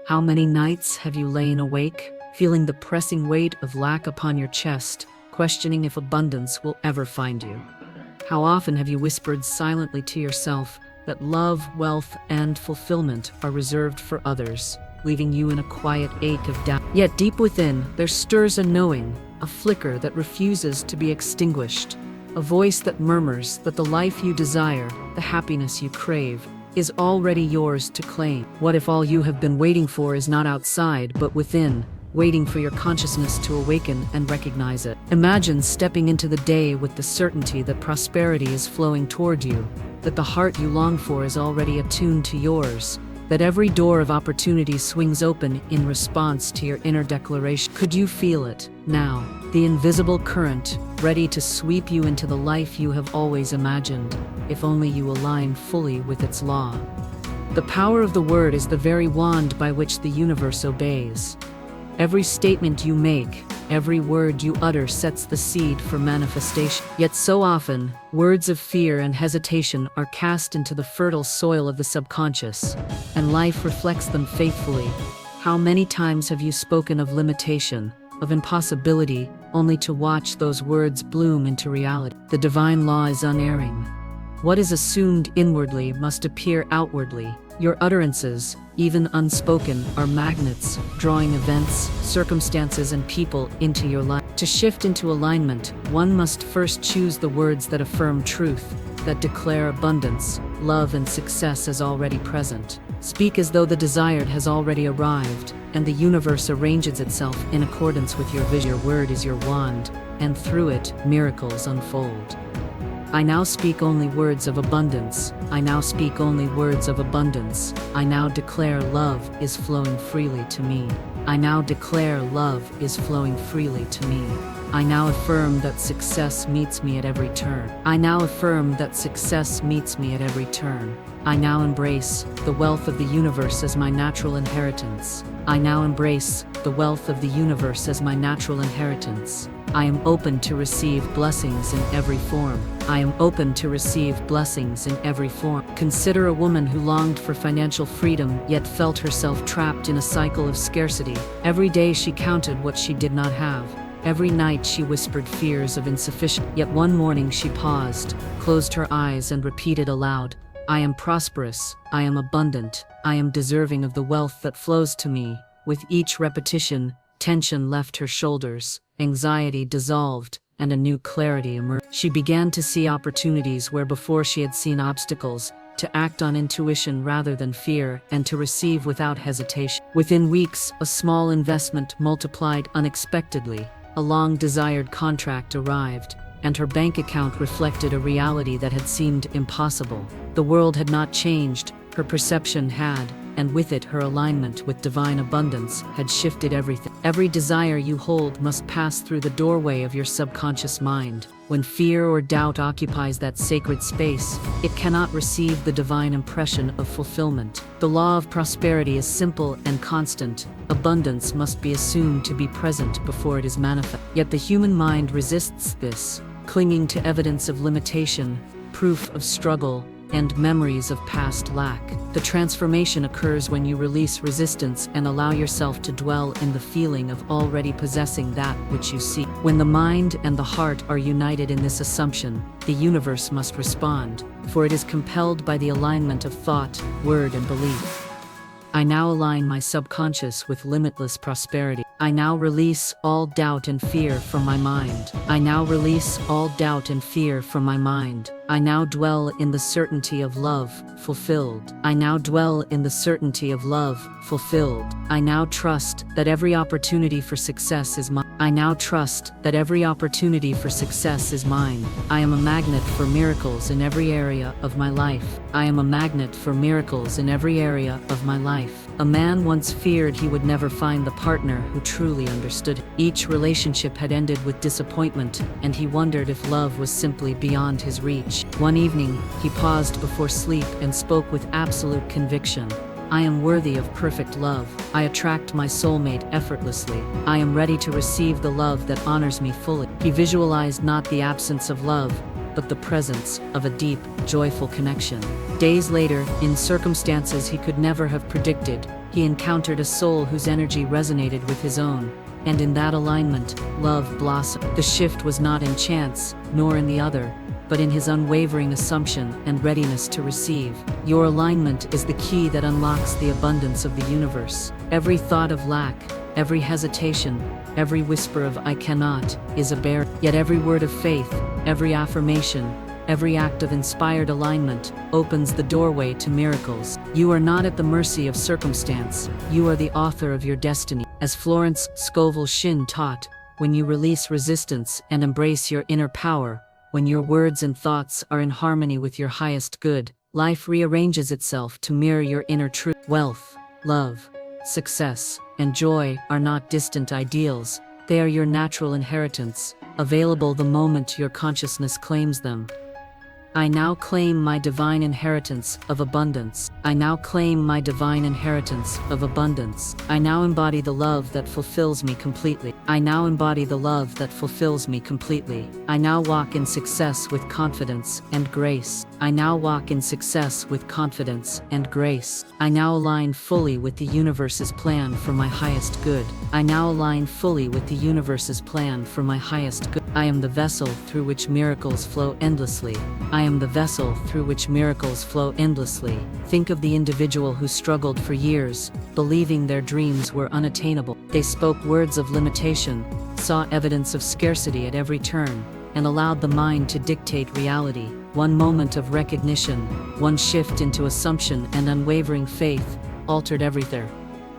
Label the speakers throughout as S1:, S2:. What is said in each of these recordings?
S1: How many nights have you lain awake, feeling the pressing weight of lack upon your chest, questioning if abundance will ever find you? How often have you whispered silently to yourself that love, wealth, and fulfillment are reserved for others, leaving you in a quiet ache of doubt? Yet deep within, there stirs a knowing, a flicker that refuses to be extinguished, a voice that murmurs that the life you desire, the happiness you crave, is already yours to claim. What if all you have been waiting for is not outside, but within, waiting for your consciousness to awaken and recognize it? Imagine stepping into the day with the certainty that prosperity is flowing toward you, that the heart you long for is already attuned to yours, that every door of opportunity swings open in response to your inner declaration. Could you feel it now? The invisible current, ready to sweep you into the life you have always imagined, if only you align fully with its law. The power of the word is the very wand by which the universe obeys. Every statement you make, every word you utter sets the seed for manifestation. Yet so often, words of fear and hesitation are cast into the fertile soil of the subconscious, and life reflects them faithfully. How many times have you spoken of limitation, of impossibility, only to watch those words bloom into reality? The divine law is unerring. What is assumed inwardly must appear outwardly. Your utterances, even unspoken, are magnets, drawing events, circumstances, and people into your life. To shift into alignment, one must first choose the words that affirm truth, that declare abundance, love, and success as already present. Speak as though the desired has already arrived, and the universe arranges itself in accordance with your vision. Your word is your wand, and through it, miracles unfold. I now speak only words of abundance. I now speak only words of abundance. I now declare love is flowing freely to me. I now declare love is flowing freely to me. I now affirm that success meets me at every turn. I now affirm that success meets me at every turn. I now embrace the wealth of the universe as my natural inheritance. I now embrace the wealth of the universe as my natural inheritance. I am open to receive blessings in every form. I am open to receive blessings in every form. Consider a woman who longed for financial freedom yet felt herself trapped in a cycle of scarcity. Every day she counted what she did not have. Every night she whispered fears of insufficiency. Yet one morning she paused, closed her eyes, and repeated aloud, I am prosperous, I am abundant, I am deserving of the wealth that flows to me. With each repetition, tension left her shoulders, anxiety dissolved, and a new clarity emerged. She began to see opportunities where before she had seen obstacles, to act on intuition rather than fear, and to receive without hesitation. Within weeks, a small investment multiplied unexpectedly. A long-desired contract arrived, and her bank account reflected a reality that had seemed impossible. The world had not changed, her perception had, and with it her alignment with divine abundance had shifted everything. Every desire you hold must pass through the doorway of your subconscious mind. When fear or doubt occupies that sacred space, it cannot receive the divine impression of fulfillment. The law of prosperity is simple and constant. Abundance must be assumed to be present before it is manifest. Yet the human mind resists this, clinging to evidence of limitation, proof of struggle, and memories of past lack. The transformation occurs when you release resistance and allow yourself to dwell in the feeling of already possessing that which you seek. When the mind and the heart are united in this assumption, the universe must respond, for it is compelled by the alignment of thought, word, and belief. I now align my subconscious with limitless prosperity. I now release all doubt and fear from my mind. I now release all doubt and fear from my mind. I now dwell in the certainty of love, fulfilled. I now dwell in the certainty of love, fulfilled. I now trust that every opportunity for success is mine. I now trust that every opportunity for success is mine. I am a magnet for miracles in every area of my life. I am a magnet for miracles in every area of my life. A man once feared he would never find the partner who truly understood him. Each relationship had ended with disappointment, and he wondered if love was simply beyond his reach. One evening, he paused before sleep and spoke with absolute conviction. I am worthy of perfect love. I attract my soulmate effortlessly. I am ready to receive the love that honors me fully. He visualized not the absence of love, but the presence of a deep, joyful connection. Days later, in circumstances he could never have predicted, he encountered a soul whose energy resonated with his own, and in that alignment, love blossomed. The shift was not in chance, nor in the other, but in his unwavering assumption and readiness to receive. Your alignment is the key that unlocks the abundance of the universe. Every thought of lack, every hesitation, every whisper of "I cannot" is a barrier. Yet every word of faith, every affirmation, every act of inspired alignment opens the doorway to miracles. You are not at the mercy of circumstance, you are the author of your destiny. As Florence Scovel Shinn taught, when you release resistance and embrace your inner power, when your words and thoughts are in harmony with your highest good, life rearranges itself to mirror your inner truth. Wealth, love, success, and joy are not distant ideals, they are your natural inheritance, available the moment your consciousness claims them. I now claim my divine inheritance of abundance. I now claim my divine inheritance of abundance. I now embody the love that fulfills me completely. I now embody the love that fulfills me completely. I now walk in success with confidence and grace. I now walk in success with confidence and grace. I now align fully with the universe's plan for my highest good. I now align fully with the universe's plan for my highest good. I am the vessel through which miracles flow endlessly. I am the vessel through which miracles flow endlessly. Think of the individual who struggled for years, believing their dreams were unattainable. They spoke words of limitation, saw evidence of scarcity at every turn, and allowed the mind to dictate reality. One moment of recognition, one shift into assumption and unwavering faith, altered everything.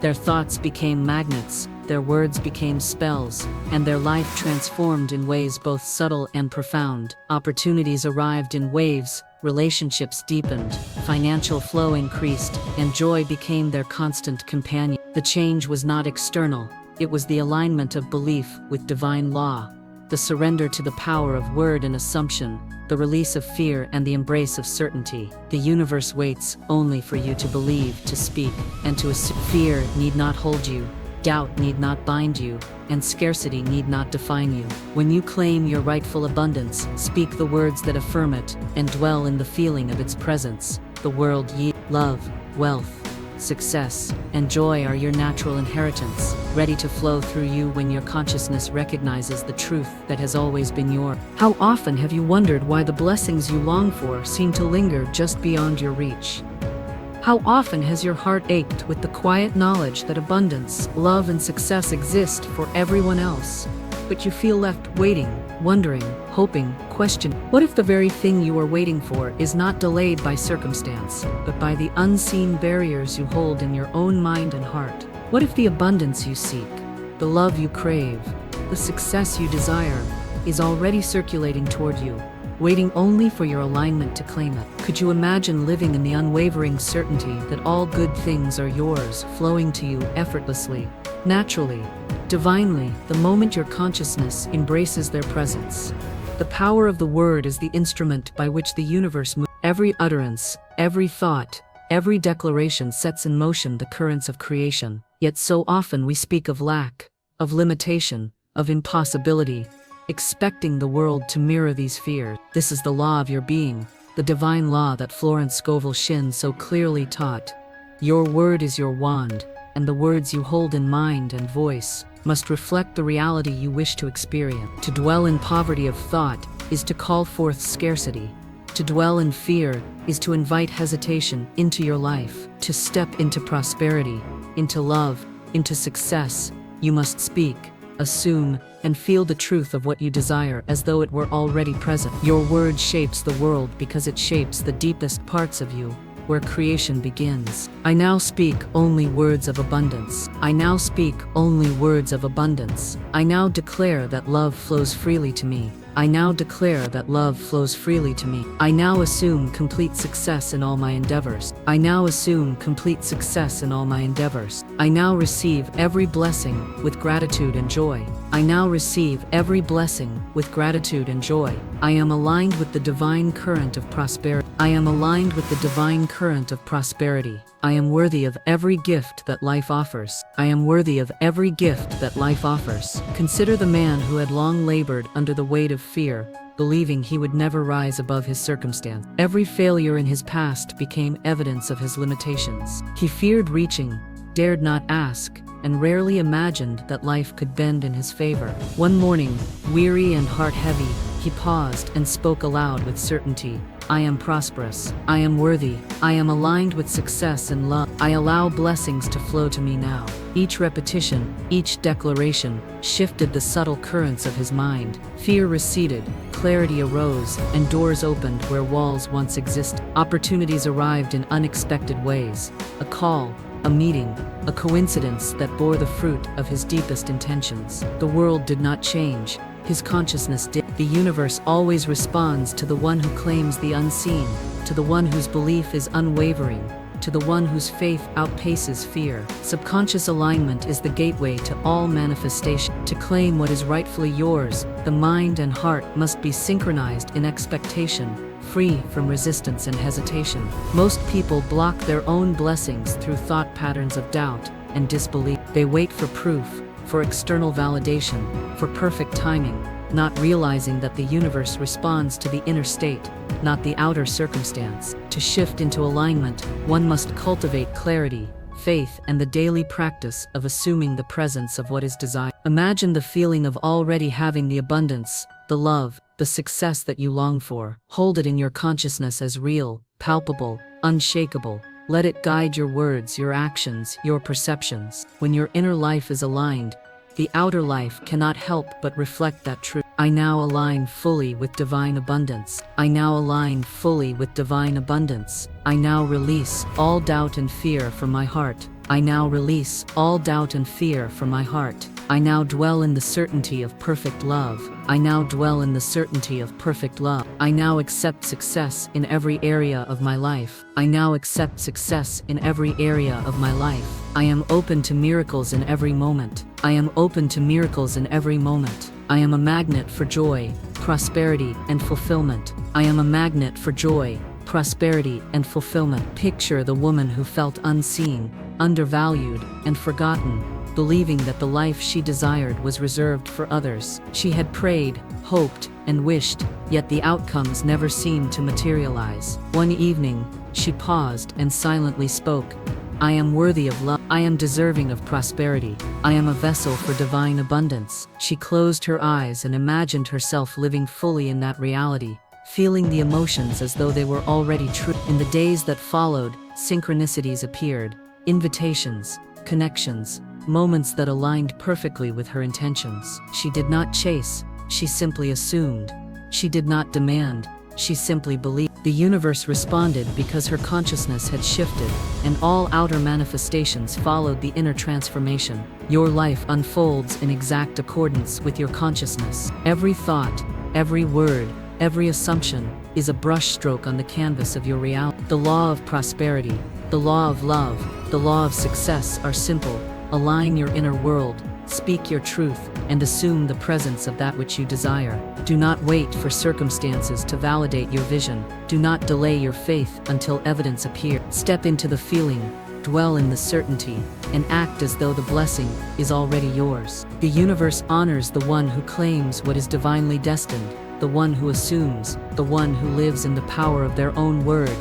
S1: Their thoughts became magnets, their words became spells, and their life transformed in ways both subtle and profound. Opportunities arrived in waves, relationships deepened, financial flow increased, and joy became their constant companion. The change was not external, it was the alignment of belief with divine law, the surrender to the power of word and assumption, the release of fear and the embrace of certainty. The universe waits only for you to believe, to speak, and to assume. Fear need not hold you, doubt need not bind you, and scarcity need not define you. When you claim your rightful abundance, speak the words that affirm it, and dwell in the feeling of its presence. The world love, wealth, success, and joy are your natural inheritance, ready to flow through you when your consciousness recognizes the truth that has always been yours. How often have you wondered why the blessings you long for seem to linger just beyond your reach? How often has your heart ached with the quiet knowledge that abundance, love, and success exist for everyone else, but you feel left waiting, wondering, hoping, questioning? What if the very thing you are waiting for is not delayed by circumstance, but by the unseen barriers you hold in your own mind and heart? What if the abundance you seek, the love you crave, the success you desire, is already circulating toward you, waiting only for your alignment to claim it? Could you imagine living in the unwavering certainty that all good things are yours, flowing to you effortlessly, naturally, divinely, the moment your consciousness embraces their presence? The power of the word is the instrument by which the universe moves. Every utterance, every thought, every declaration sets in motion the currents of creation. Yet so often we speak of lack, of limitation, of impossibility, expecting the world to mirror these fears. This is the law of your being, the divine law that Florence Scovel Shinn so clearly taught. Your word is your wand, and the words you hold in mind and voice must reflect the reality you wish to experience. To dwell in poverty of thought is to call forth scarcity. To dwell in fear is to invite hesitation into your life. To step into prosperity, into love, into success, you must speak, assume, and feel the truth of what you desire as though it were already present. Your word shapes the world because it shapes the deepest parts of you, where creation begins. I now speak only words of abundance. I now speak only words of abundance. I now declare that love flows freely to me. I now declare that love flows freely to me. I now assume complete success in all my endeavors. I now assume complete success in all my endeavors. I now receive every blessing with gratitude and joy. I now receive every blessing with gratitude and joy. I am aligned with the divine current of prosperity. I am aligned with the divine current of prosperity. I am worthy of every gift that life offers. I am worthy of every gift that life offers. Consider the man who had long labored under the weight of fear, believing he would never rise above his circumstance. Every failure in his past became evidence of his limitations. He feared reaching, dared not ask, and rarely imagined that life could bend in his favor. One morning, weary and heart-heavy, he paused and spoke aloud with certainty. I am prosperous. I am worthy. I am aligned with success and love. I allow blessings to flow to me now. Each repetition, each declaration, shifted the subtle currents of his mind. Fear receded, clarity arose, and doors opened where walls once existed. Opportunities arrived in unexpected ways. A call, a meeting, a coincidence that bore the fruit of his deepest intentions. The world did not change. His consciousness did. The universe always responds to the one who claims the unseen, to the one whose belief is unwavering, to the one whose faith outpaces fear. Subconscious alignment is the gateway to all manifestation. To claim what is rightfully yours, the mind and heart must be synchronized in expectation, free from resistance and hesitation. Most people block their own blessings through thought patterns of doubt and disbelief. They wait for proof, for external validation, for perfect timing, not realizing that the universe responds to the inner state, not the outer circumstance. To shift into alignment, one must cultivate clarity, faith, and the daily practice of assuming the presence of what is desired. Imagine the feeling of already having the abundance, the love, the success that you long for. Hold it in your consciousness as real, palpable, unshakable. Let it guide your words, your actions, your perceptions. When your inner life is aligned, the outer life cannot help but reflect that truth. I now align fully with divine abundance. I now align fully with divine abundance. I now release all doubt and fear from my heart. I now release all doubt and fear from my heart. I now dwell in the certainty of perfect love. I now dwell in the certainty of perfect love. I now accept success in every area of my life. I now accept success in every area of my life. I am open to miracles in every moment. I am open to miracles in every moment. I am a magnet for joy, prosperity, and fulfillment. I am a magnet for joy, prosperity, and fulfillment. Picture the woman who felt unseen, undervalued, and forgotten, believing that the life she desired was reserved for others. She had prayed, hoped, and wished, yet the outcomes never seemed to materialize. One evening, she paused and silently spoke. I am worthy of love. I am deserving of prosperity. I am a vessel for divine abundance. She closed her eyes and imagined herself living fully in that reality, feeling the emotions as though they were already true. In the days that followed, synchronicities appeared, invitations, connections, moments that aligned perfectly with her intentions. She did not chase, she simply assumed. She did not demand, she simply believed. The universe responded because her consciousness had shifted, and all outer manifestations followed the inner transformation. Your life unfolds in exact accordance with your consciousness. Every thought, every word, every assumption is a brushstroke on the canvas of your reality. The law of prosperity, the law of love, the law of success are simple. Align your inner world, speak your truth, and assume the presence of that which you desire. Do not wait for circumstances to validate your vision. Do not delay your faith until evidence appears. Step into the feeling, dwell in the certainty, and act as though the blessing is already yours. The universe honors the one who claims what is divinely destined, the one who assumes, the one who lives in the power of their own word.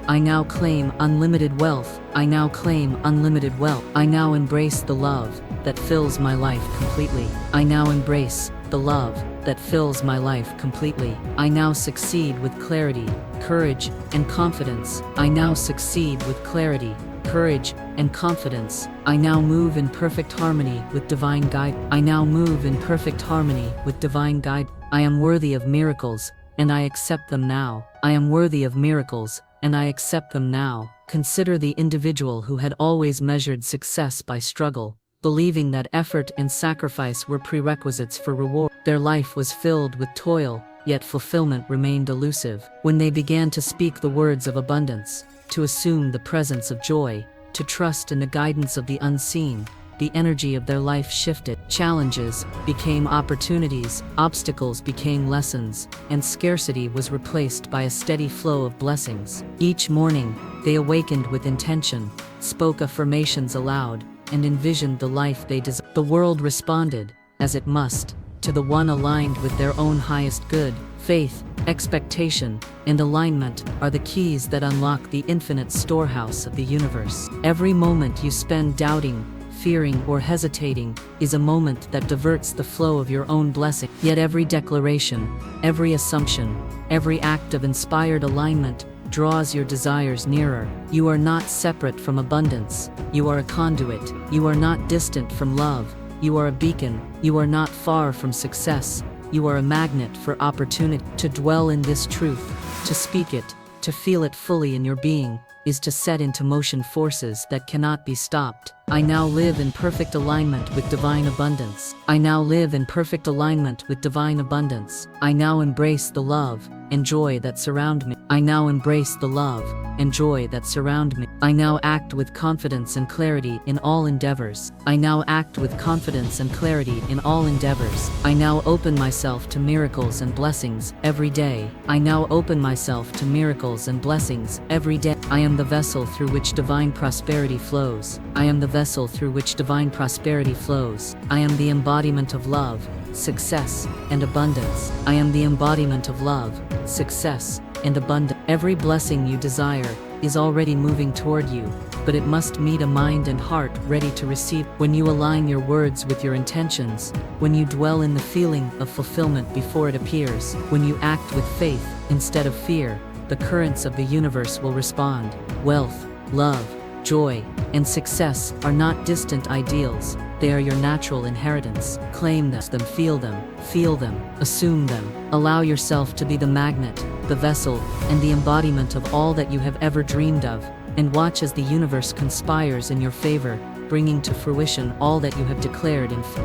S1: I now claim unlimited wealth. I now claim unlimited wealth. I now embrace the love that fills my life completely. I now embrace the love that fills my life completely. I now succeed with clarity, courage, and confidence. I now succeed with clarity, courage, and confidence. I now move in perfect harmony with divine guide. I now move in perfect harmony with divine guide. I am worthy of miracles, and I accept them now. I am worthy of miracles, and I accept them now. Consider the individual who had always measured success by struggle, believing that effort and sacrifice were prerequisites for reward. Their life was filled with toil, yet fulfillment remained elusive. When they began to speak the words of abundance, to assume the presence of joy, to trust in the guidance of the unseen, the energy of their life shifted. Challenges became opportunities, obstacles became lessons, and scarcity was replaced by a steady flow of blessings. Each morning, they awakened with intention, spoke affirmations aloud, and envisioned the life they desired. The world responded, as it must, to the one aligned with their own highest good, Faith, expectation, and alignment are the keys that unlock the infinite storehouse of the universe. Every moment you spend doubting, fearing, or hesitating is a moment that diverts the flow of your own blessing. Yet every declaration, every assumption, every act of inspired alignment draws your desires nearer. You are not separate from abundance. You are a conduit. You are not distant from love. You are a beacon. You are not far from success. You are a magnet for opportunity. To dwell in this truth, to speak it, to feel it fully in your being, is to set into motion forces that cannot be stopped. I now live in perfect alignment with divine abundance. I now live in perfect alignment with divine abundance. I now embrace the love and joy that surround me. I now embrace the love and joy that surround me. I now act with confidence and clarity in all endeavors. I now act with confidence and clarity in all endeavors. I now open myself to miracles and blessings every day. I now open myself to miracles and blessings every day. I am the vessel through which divine prosperity flows. I am the vessel through which divine prosperity flows. I am the embodiment of love, success, and abundance. I am the embodiment of love, success, and abundance. Every blessing you desire is already moving toward you, but it must meet a mind and heart ready to receive. When you align your words with your intentions, when you dwell in the feeling of fulfillment before it appears, when you act with faith instead of fear, the currents of the universe will respond. Wealth, love, joy, and success are not distant ideals. They are your natural inheritance. Claim them, feel them, assume them. Allow yourself to be the magnet, the vessel, and the embodiment of all that you have ever dreamed of, and watch as the universe conspires in your favor, bringing to fruition all that you have declared in faith.